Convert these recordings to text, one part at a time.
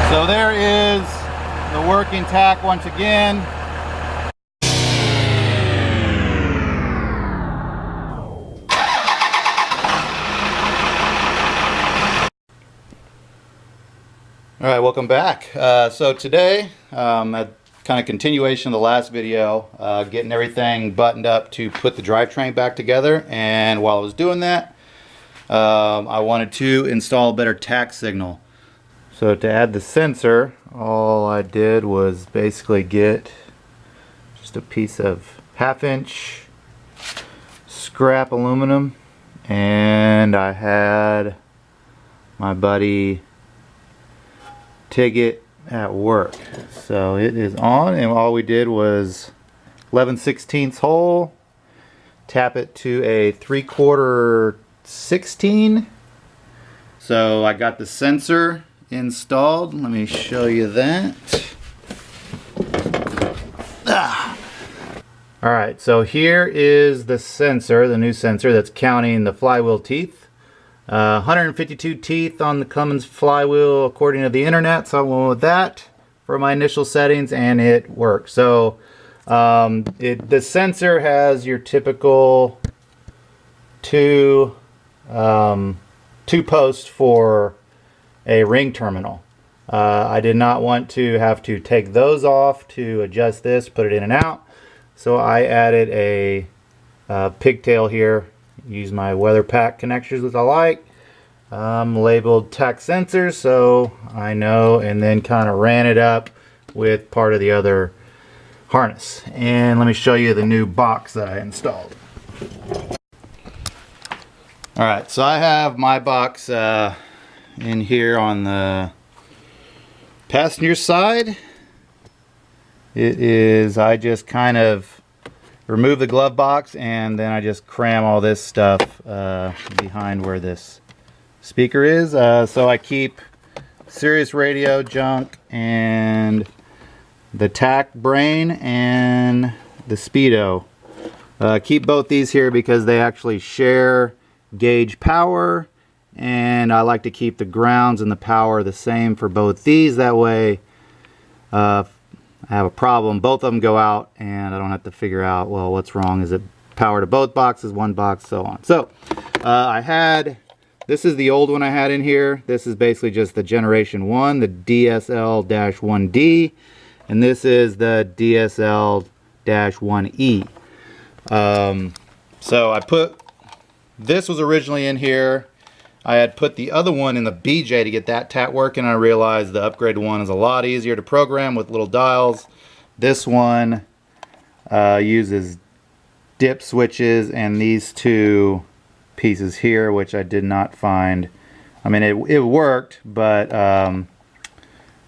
So there is the working tack once again. All right, welcome back. So today, a kind of continuation of the last video, getting everything buttoned up to put the drivetrain back together. And while I was doing that, I wanted to install a better tach signal. So to add the sensor, all I did was basically get just a piece of 1/2 inch scrap aluminum, and I had my buddy Tiggett at work. So it is on, and all we did was 11/16 hole, tap it to a 3/4 16. So I got the sensor installed. Let me show you that. Alright, so here is the sensor, the new sensor that's counting the flywheel teeth. 152 teeth on the Cummins flywheel according to the internet, so I went with that for my initial settings and it worked. So the sensor has your typical two posts for a ring terminal. I did not want to have to take those off to adjust this, put it in and out, so I added a pigtail here. Use my weather pack connectors, which I like. Labeled Tach sensors, so I know, and then kind of ran it up with part of the other harness. And let me show you the new box that I installed. Alright, so I have my box in here on the passenger side. It is, I just kind of remove the glove box and then I just cram all this stuff behind where this speaker is. So I keep Sirius radio junk and the Tach brain and the speedo. Keep both these here because they actually share gauge power, and I like to keep the grounds and the power the same for both these. That way if I have a problem, both of them go out and I don't have to figure out, well, what's wrong? Is it power to both boxes, one box, so on. So this is the old one I had in here. This is basically just the generation 1, the DSL-1D, and this is the DSL-1E. So I put, this was originally in here. I had put the other one in the BJ to get that tach working. I realized the upgraded one is a lot easier to program with little dials. This one uses dip switches and these two pieces here, which I did not find. I mean, it worked, but that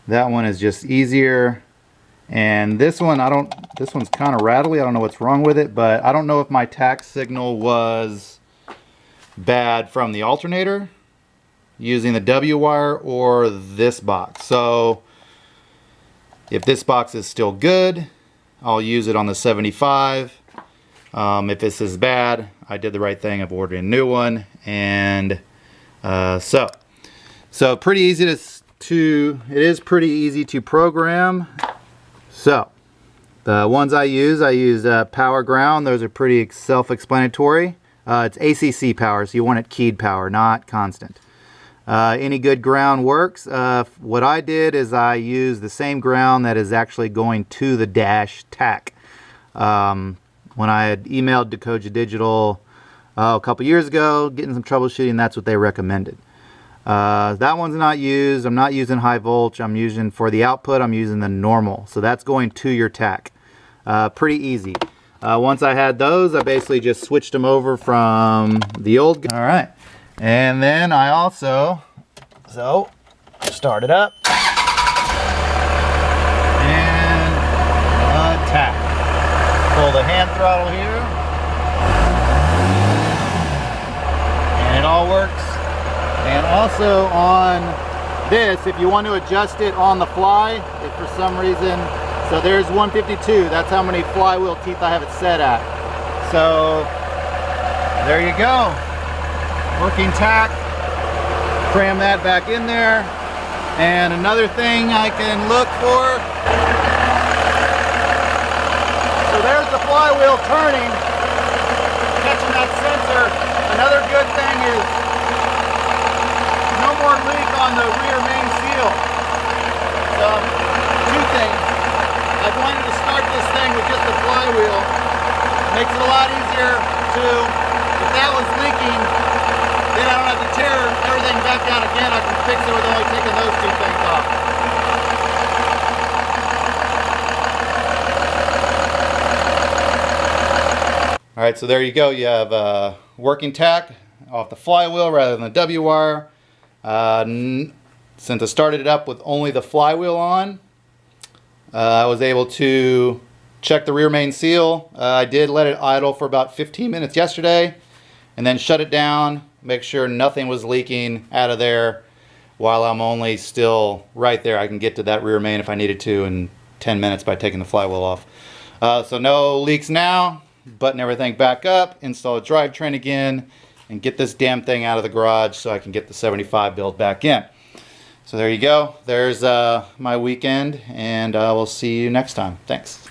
one is just easier. And this one, this one's kind of rattly. I don't know what's wrong with it, but I don't know if my tach signal was bad from the alternator using the W wire or this box. So if this box is still good, I'll use it on the 75. If this is bad, I did the right thing of ordering a new one. And so pretty easy it is pretty easy to program. So the ones I use power ground. Those are pretty self-explanatory. It's ACC power, so you want it keyed power, not constant. Any good ground works. What I did is I used the same ground that is actually going to the dash tach. When I had emailed Dakota Digital a couple years ago, getting some troubleshooting, that's what they recommended. That one's not used. I'm not using high voltage. I'm using, for the output, I'm using the normal. So that's going to your tach. Pretty easy. Once I had those, I basically just switched them over from the old. All right, and then I also start it up and attack. Pull the hand throttle here, and it all works. And also on this, if you want to adjust it on the fly, if for some reason. So there's 152. That's how many flywheel teeth I have it set at. So there you go. Working tach. Cram that back in there. And another thing I can look for, so there's the flywheel turning, catching that sensor. Another good thing is no more leak on the rear main seal. So, two things. I wanted to start this thing with just the flywheel. Makes it a lot easier to, if that was leaking, then I don't have to tear everything back out again. I can fix it with only taking those two things off. Alright, so there you go. You have working tach off the flywheel rather than the W-wire. Since I started it up with only the flywheel on, I was able to check the rear main seal. I did let it idle for about 15 minutes yesterday and then shut it down, make sure nothing was leaking out of there while I'm only still right there. I can get to that rear main if I needed to in 10 minutes by taking the flywheel off. So no leaks now. Button everything back up, install a drivetrain again, and get this damn thing out of the garage so I can get the 75 build back in. So there you go. There's my weekend, and we'll see you next time. Thanks.